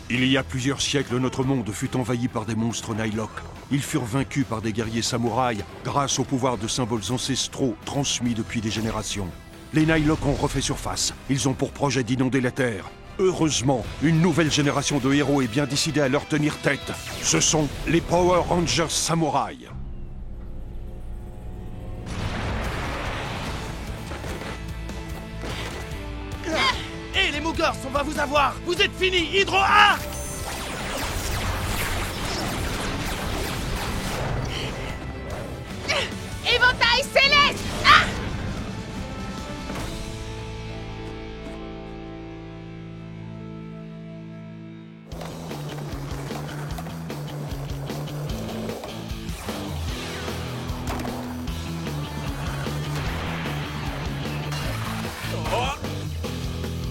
Il y a plusieurs siècles, notre monde fut envahi par des monstres Nihilok. Ils furent vaincus par des guerriers samouraïs grâce au pouvoir de symboles ancestraux transmis depuis des générations. Les Nihilok ont refait surface. Ils ont pour projet d'inonder la Terre. Heureusement, une nouvelle génération de héros est bien décidée à leur tenir tête. Ce sont les Power Rangers Samouraïs. Hé les Moogers, on va vous avoir! Vous êtes finis, Hydro 1! Éventail céleste! Ah!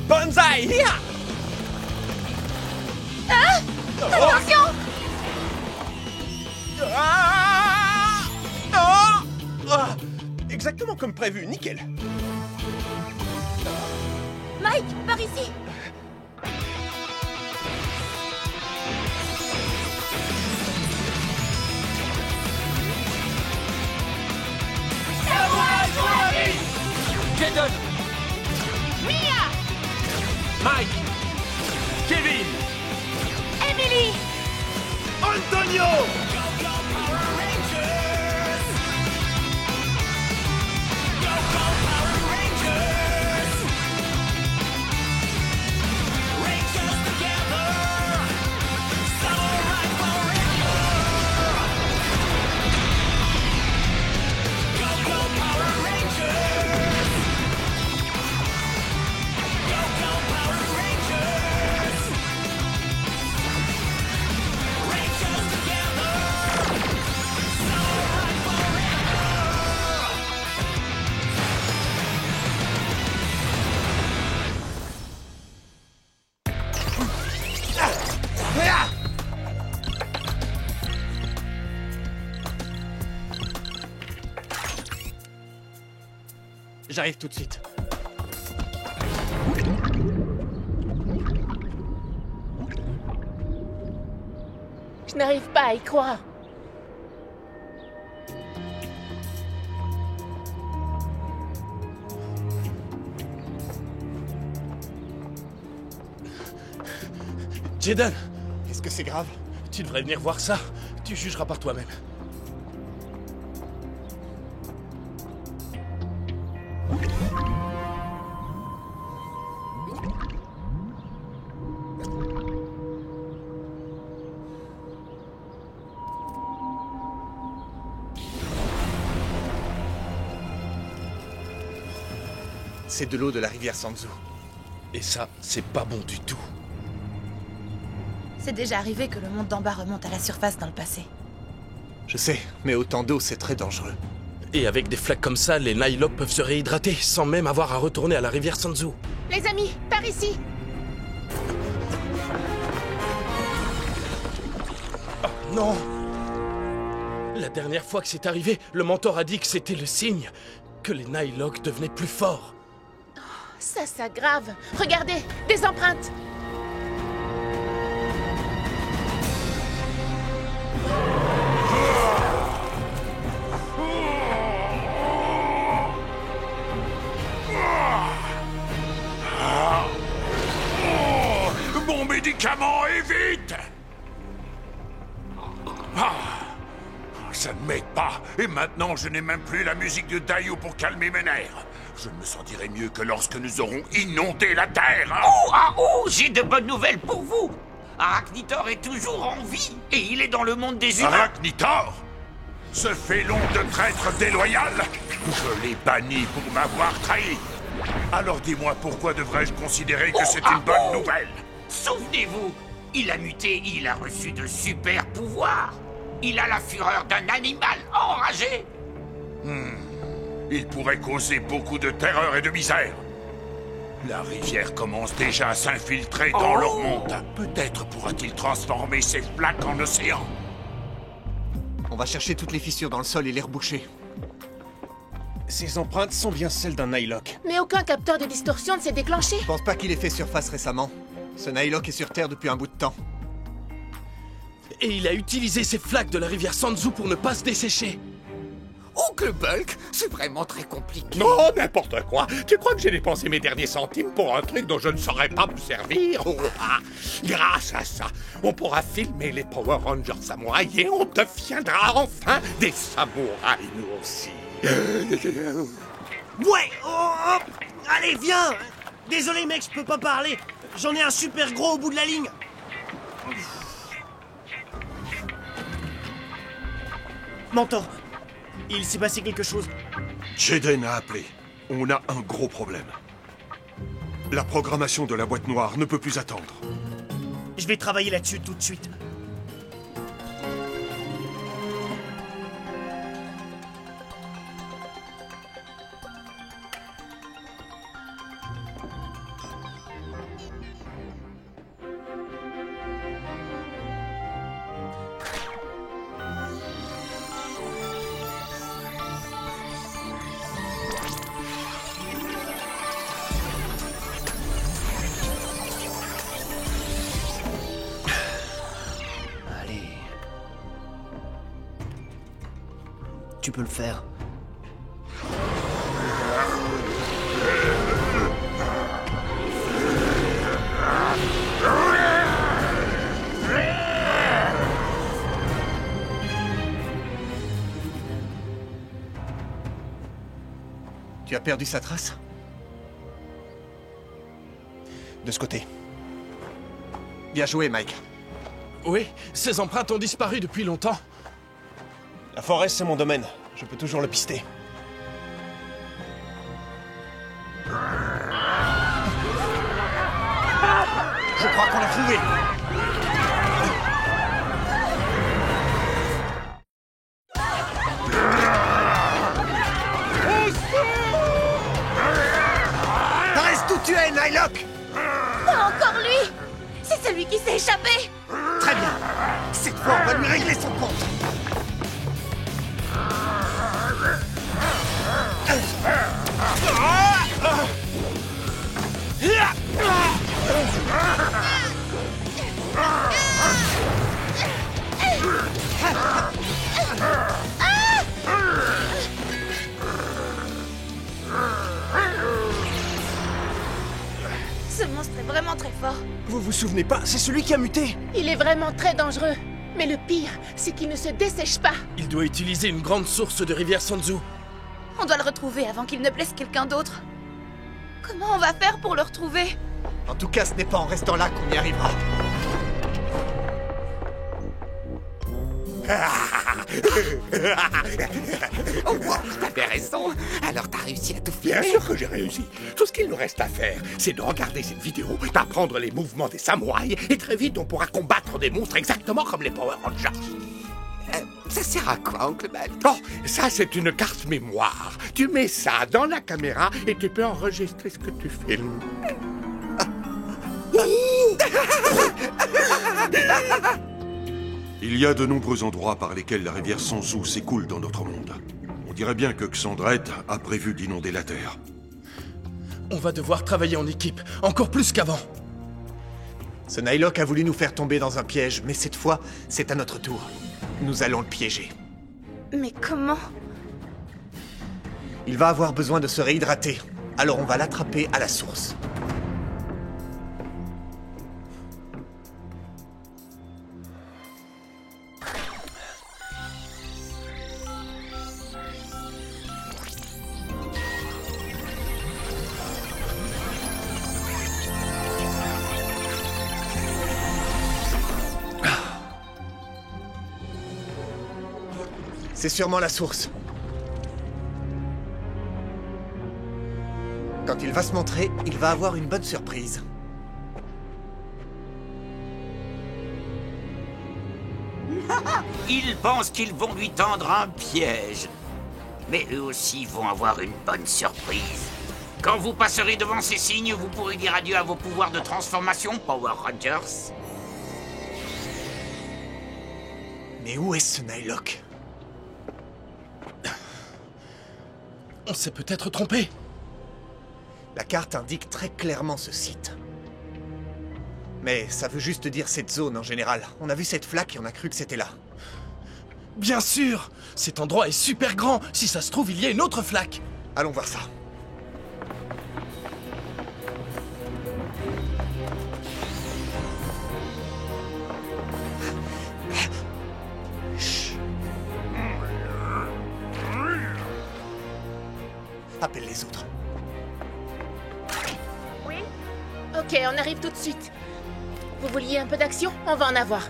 Banzai! Hiya! Attention! Ah! Ah! Ah! Exactement comme prévu, nickel! Mike, par ici! Jaden! Mia! Mike! Kevin! Emily! Antonio! J'arrive tout de suite. Je n'arrive pas à y croire. Jaden! Est-ce que c'est grave? Tu devrais venir voir ça. Tu jugeras par toi-même. C'est de l'eau de la rivière Sanzu. Et ça, c'est pas bon du tout. C'est déjà arrivé que le monde d'en bas remonte à la surface dans le passé. Je sais, mais autant d'eau, c'est très dangereux. Et avec des flaques comme ça, les Nihilok peuvent se réhydrater sans même avoir à retourner à la rivière Sanzu. Les amis, par ici! Non! La dernière fois que c'est arrivé, le mentor a dit que c'était le signe que les Nihilok devenaient plus forts. Ça s'aggrave. Regardez, des empreintes. Mon médicament, et vite! Ça ne m'aide pas, et maintenant je n'ai même plus la musique de Dayu pour calmer mes nerfs. Je ne me sentirai mieux que lorsque nous aurons inondé la Terre. J'ai de bonnes nouvelles pour vous. Arachnitor est toujours en vie, et il est dans le monde des humains. Arachnitor? Ce félon de traître déloyal? Je l'ai banni pour m'avoir trahi. Alors dis-moi, pourquoi devrais-je considérer que c'est une bonne nouvelle? Souvenez-vous, il a muté, il a reçu de super pouvoirs. Il a la fureur d'un animal enragé. Il pourrait causer beaucoup de terreur et de misère. La rivière commence déjà à s'infiltrer dans leur monde. Peut-être pourra-t-il transformer ces flaques en océan. On va chercher toutes les fissures dans le sol et les reboucher. Ces empreintes sont bien celles d'un Nihilok. Mais aucun capteur de distorsion ne s'est déclenché. Je pense pas qu'il ait fait surface récemment. Ce Nihilok est sur Terre depuis un bout de temps. Et il a utilisé ces flaques de la rivière Sanzu pour ne pas se dessécher. Oncle Bulk, c'est vraiment très compliqué. Non, n'importe quoi. Tu crois que j'ai dépensé mes derniers centimes pour un truc dont je ne saurais pas me servir? Oh, ah. Grâce à ça, on pourra filmer les Power Rangers samouraïs et on deviendra enfin des samouraïs, nous aussi. Ouais, oh. Allez, viens. Désolé mec, je peux pas parler. J'en ai un super gros au bout de la ligne. Mentor, il s'est passé quelque chose. Jeden a appelé. On a un gros problème. La programmation de la boîte noire ne peut plus attendre. Je vais travailler là-dessus tout de suite. Tu peux le faire. Tu as perdu sa trace? De ce côté. Bien joué, Mike. Oui, ces empreintes ont disparu depuis longtemps. La forêt, c'est mon domaine. Je peux toujours le pister. Je crois qu'on l'a trouvé. Reste où tu es, Nihilok! Pas encore lui! C'est celui qui s'est échappé! Très bien. Cette fois, on va lui régler son compte. Ce monstre est vraiment très fort. Vous vous souvenez pas? C'est celui qui a muté. Il est vraiment très dangereux. Mais le pire, c'est qu'il ne se dessèche pas. Il doit utiliser une grande source de rivière Sanzu. On doit le retrouver avant qu'il ne blesse quelqu'un d'autre. Comment on va faire pour le retrouver? En tout cas, ce n'est pas en restant là qu'on y arrivera. Oh, wow, t'avais raison. Alors t'as réussi à tout filmer? Bien sûr que j'ai réussi. Tout ce qu'il nous reste à faire, c'est de regarder cette vidéo, d'apprendre les mouvements des samouraïs, et très vite on pourra combattre des monstres exactement comme les Power Rangers. Ça sert à quoi, Oncle Bulk? Oh, ça c'est une carte mémoire. Tu mets ça dans la caméra et tu peux enregistrer ce que tu filmes. Il y a de nombreux endroits par lesquels la rivière Sanzu s'écoule dans notre monde. On dirait bien que Xandrette a prévu d'inonder la Terre. On va devoir travailler en équipe, encore plus qu'avant. Ce Nihilok a voulu nous faire tomber dans un piège, mais cette fois, c'est à notre tour. Nous allons le piéger. Mais comment? Il va avoir besoin de se réhydrater. Alors on va l'attraper à la source. C'est sûrement la source. Quand il va se montrer, il va avoir une bonne surprise. Ils pensent qu'ils vont lui tendre un piège. Mais eux aussi vont avoir une bonne surprise. Quand vous passerez devant ces signes, vous pourrez dire adieu à vos pouvoirs de transformation, Power Rangers. Mais où est ce Nihilok? On s'est peut-être trompé. La carte indique très clairement ce site. Mais ça veut juste dire cette zone en général. On a vu cette flaque et on a cru que c'était là. Bien sûr! Cet endroit est super grand. Si ça se trouve, il y a une autre flaque. Allons voir ça. Chut. Appelle les autres. Oui? Ok, on arrive tout de suite. Vous vouliez un peu d'action? On va en avoir.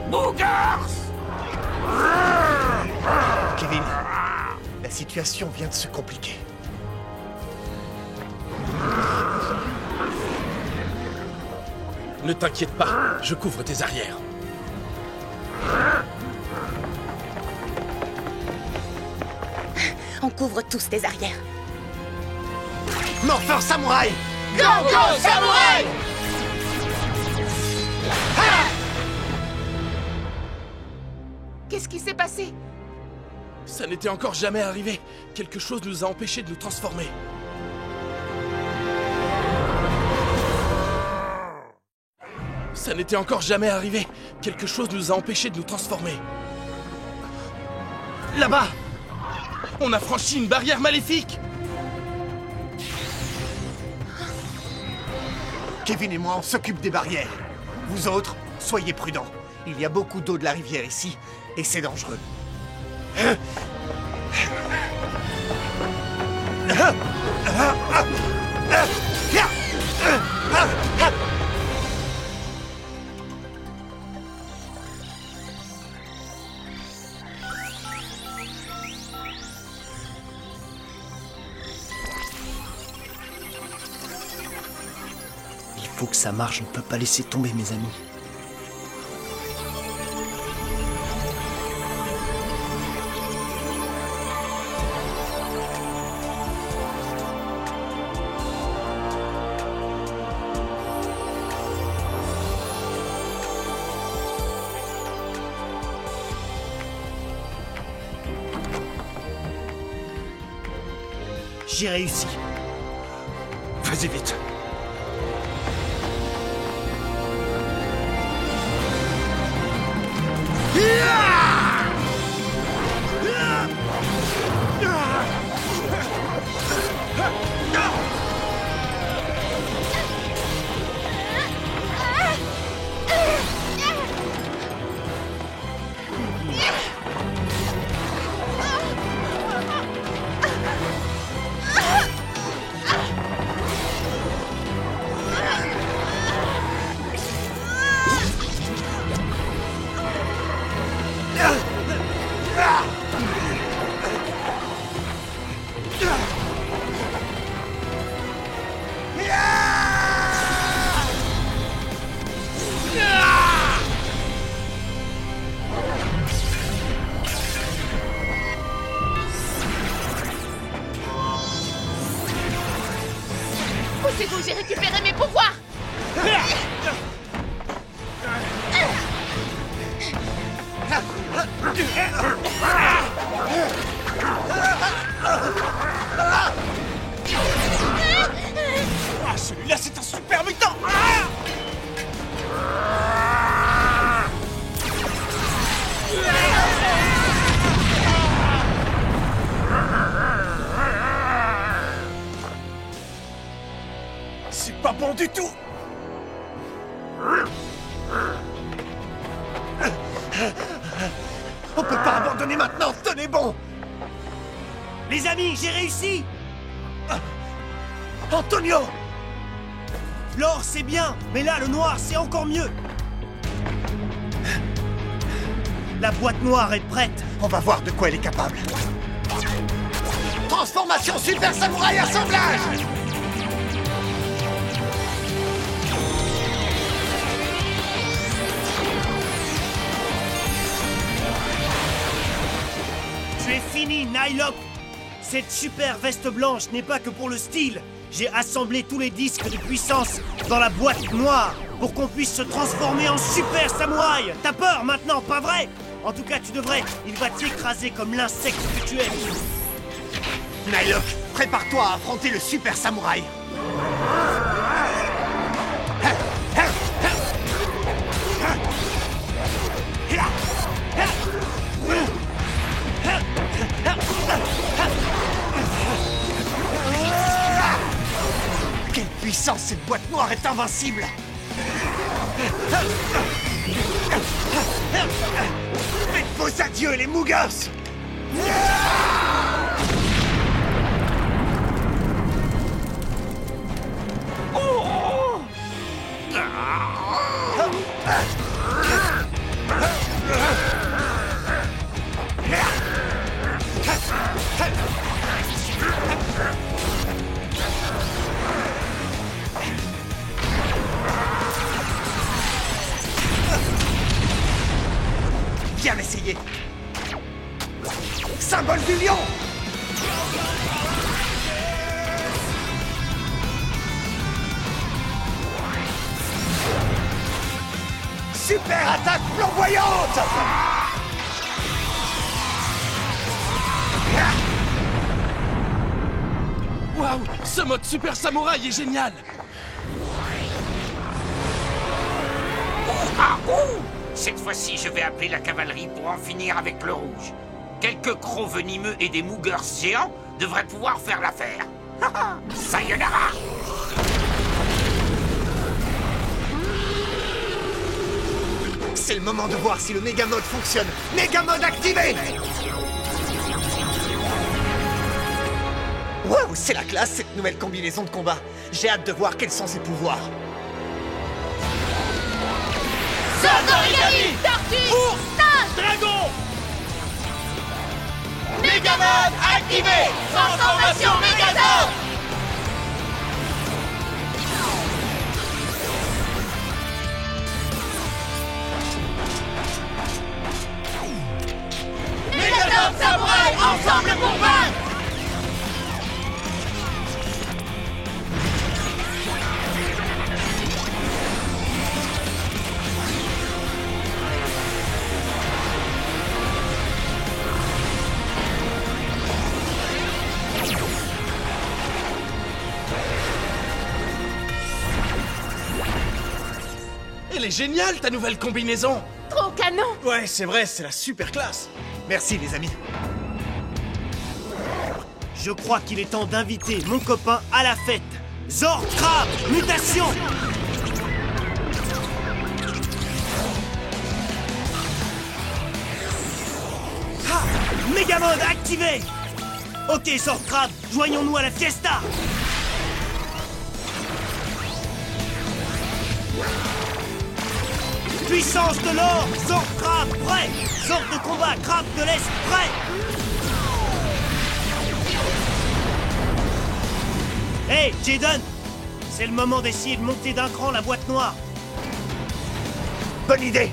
Boogers! Kevin, la situation vient de se compliquer. Ne t'inquiète pas, je couvre tes arrières. On couvre tous tes arrières. Morpheur Samouraï! Go, go, samouraï! Qu'est-ce qui s'est passé? Ça n'était encore jamais arrivé. Quelque chose nous a empêchés de nous transformer. Ça n'était encore jamais arrivé. Quelque chose nous a empêchés de nous transformer. Là-bas! On a franchi une barrière maléfique! Kevin et moi, on s'occupe des barrières. Vous autres, soyez prudents. Il y a beaucoup d'eau de la rivière ici, et c'est dangereux. Il faut que ça marche, on ne peut pas laisser tomber mes amis. J'ai réussi. Vas-y vite. Poussez-vous, j'ai récupéré mes pouvoirs! Ah, celui-là, c'est un super mutant! C'est pas bon du tout! On peut pas abandonner maintenant, tenez bon! Les amis, j'ai réussi! Antonio! L'or, c'est bien, mais là, le noir, c'est encore mieux! La boîte noire est prête! On va voir de quoi elle est capable. Transformation Super Samouraï Assemblage! Tu es fini, Nylok! Cette super veste blanche n'est pas que pour le style, J'ai assemblé tous les disques de puissance dans la boîte noire pour qu'on puisse se transformer en super samouraï. T'as peur maintenant, pas vrai? En tout cas, tu devrais. Il va t'écraser comme l'insecte que tu es. Nightlock, prépare-toi à affronter le super samouraï. Quelle puissance! Cette boîte noire est invincible! Faites vos adieux, les Moogers! Bien essayé! Symbole du lion! Super attaque flamboyante! Waouh! Ce mode super samouraï est génial! Ah, ouh! Cette fois-ci, je vais appeler la cavalerie pour en finir avec le rouge. Quelques crocs venimeux et des Moogers géants devraient pouvoir faire l'affaire. Sayonara! C'est le moment de voir si le Méga Mode fonctionne. Méga Mode activé! Wow, c'est la classe cette nouvelle combinaison de combat. J'ai hâte de voir quels sont ses pouvoirs. Origami, Tortue, Stage, Dragon! Megamode activé, transformation Megazord. Megazord Samouraï, ensemble pour vaincre. Elle est géniale, ta nouvelle combinaison! Trop canon. Ouais, c'est vrai, c'est la super classe. Merci les amis. Je crois qu'il est temps d'inviter mon copain à la fête. Zord Crab, mutation! Ah, Mégamode activé! Ok, Zord Crab, joignons-nous à la fiesta! Puissance de l'or, Zord Crab, prêt! Zord de combat, Crab de l'Est, prêt! Hey, Jaden! C'est le moment d'essayer de monter d'un cran la boîte noire. Bonne idée!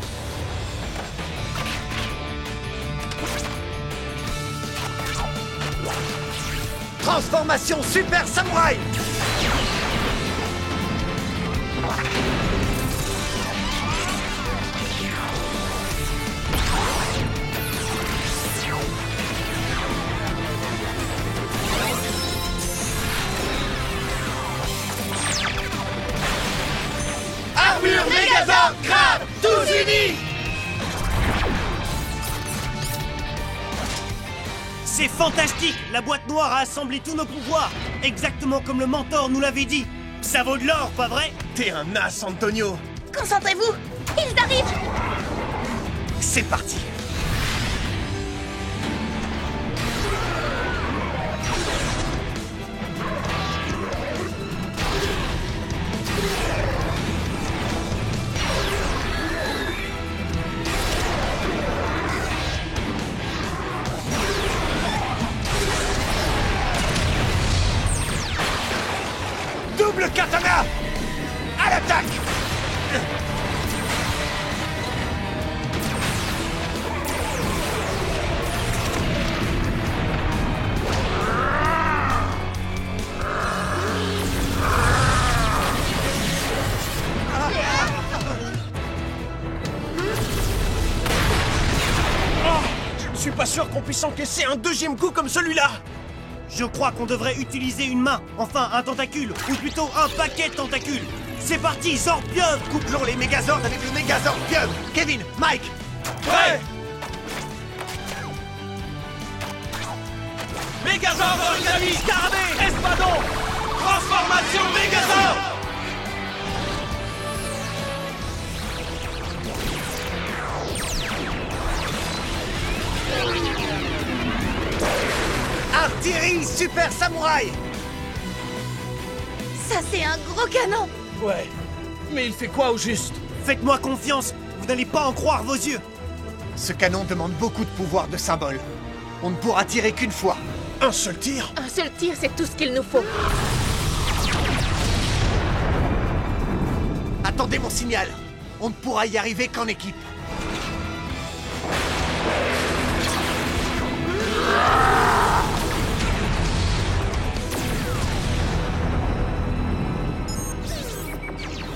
Transformation Super Samouraï! Armure Megazord, Crab, tous unis. C'est fantastique! La boîte noire a assemblé tous nos pouvoirs, exactement comme le mentor nous l'avait dit. Ça vaut de l'or, pas vrai? T'es un as, Antonio! Concentrez-vous! Ils arrivent! C'est parti! Double katana! À l'attaque! suis pas sûr qu'on puisse encaisser un deuxième coup comme celui-là. Je crois qu'on devrait utiliser une main, enfin un tentacule, ou plutôt un paquet de tentacules. C'est parti, Zord Pieuvre! Couplons les Mégazords avec le Mégazord Pieuvre. Kevin, Mike. Prêt! Mégazord Origami! Scarabée! Espadon! Transformation Mégazord! Artillerie Super Samouraï. Ça, c'est un gros canon! Ouais. Mais il fait quoi au juste? Faites-moi confiance, vous n'allez pas en croire vos yeux. Ce canon demande beaucoup de pouvoir de symbole. On ne pourra tirer qu'une fois. Un seul tir? Un seul tir, c'est tout ce qu'il nous faut. Attendez mon signal. On ne pourra y arriver qu'en équipe.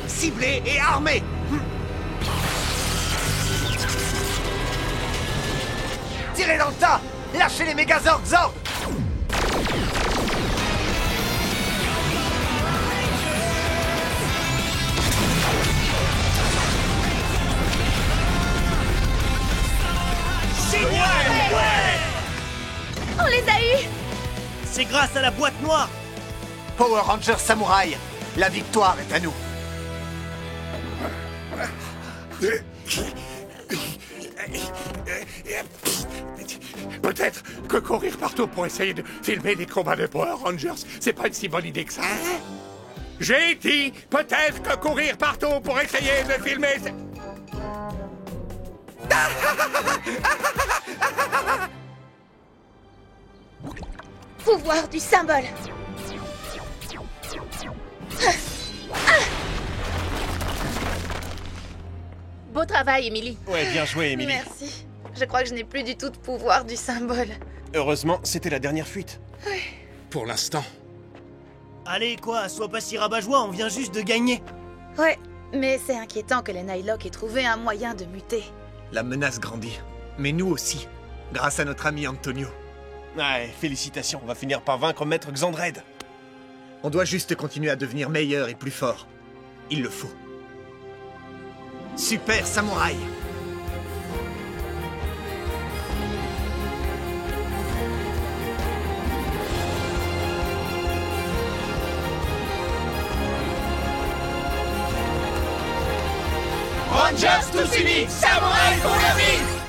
Ciblé et armé. Tirez dans le tas. Lâchez les Mégazords Zord. On les a eus! C'est grâce à la boîte noire. Power Rangers Samouraï, la victoire est à nous. Peut-être que courir partout pour essayer de filmer les combats de Power Rangers, c'est pas une si bonne idée que ça. J'ai dit peut-être que courir partout pour essayer de filmer... Pouvoir du symbole. Beau travail, Emily. Ouais, bien joué, Emily. Merci. Je crois que je n'ai plus du tout de pouvoir du symbole. Heureusement, c'était la dernière fuite. Pour l'instant. Allez, quoi, sois pas si rabat-joie, on vient juste de gagner. Ouais, mais c'est inquiétant que les Nightlock aient trouvé un moyen de muter. La menace grandit. Mais nous aussi. Grâce à notre ami Antonio. Ouais, félicitations, on va finir par vaincre Maître Xandred. On doit juste continuer à devenir meilleur et plus fort. Il le faut. Super Samouraï. Rangers tous unis, samouraï pour la vie!